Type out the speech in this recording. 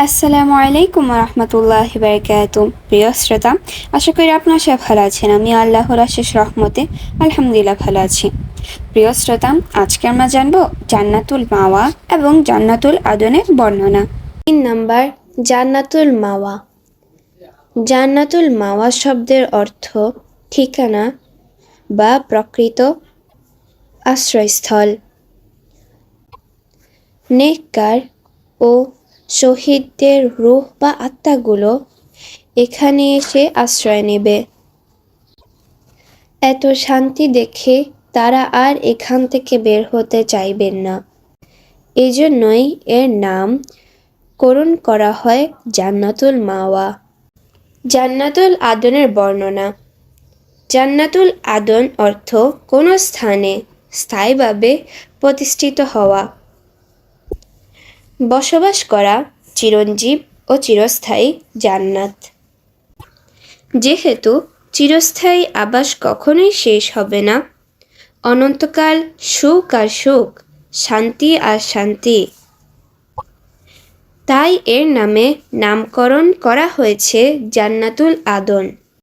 আসসালামু আলাইকুম রহমতুল্লাহি বারাকাতু। প্রিয় শ্রোতা, আশা করি আপনারা সবাই ভালো আছেন। আমি আল্লাহর অশেষ রহমতে আলহামদুলিল্লাহ ভালো আছি। প্রিয় শ্রোতা, আজকে আমরা জানবো জান্নাতুল মাওয়া এবং জান্নাতুল আদনের বর্ণনা। 3 জান্নাতুল মাওয়া। জান্নাতুল মাওয়া শব্দের অর্থ ঠিকানা বা প্রকৃত আশ্রয়স্থল। নেককার ও শহীদদের রূহ বা আত্মাগুলো এখানে এসে আশ্রয় নেবে। এত শান্তি দেখে তারা আর এখান থেকে বের হতে চাইবেন না। এজন্যই এর নাম করণ করা হয় জান্নাতুল মাওয়া। জান্নাতুল আদনের বর্ণনা। জান্নাতুল আদন অর্থ কোনো স্থানে স্থায়ীভাবে প্রতিষ্ঠিত হওয়া, বসবাস করা, চিরঞ্জীব ও চিরস্থায়ী জান্নাত। যেহেতু চিরস্থায়ী আবাস কখনোই শেষ হবে না, অনন্তকাল সুখ আর সুখ, শান্তি আর শান্তি, তাই এর নামে নামকরণ করা হয়েছে জান্নাতুল আদন।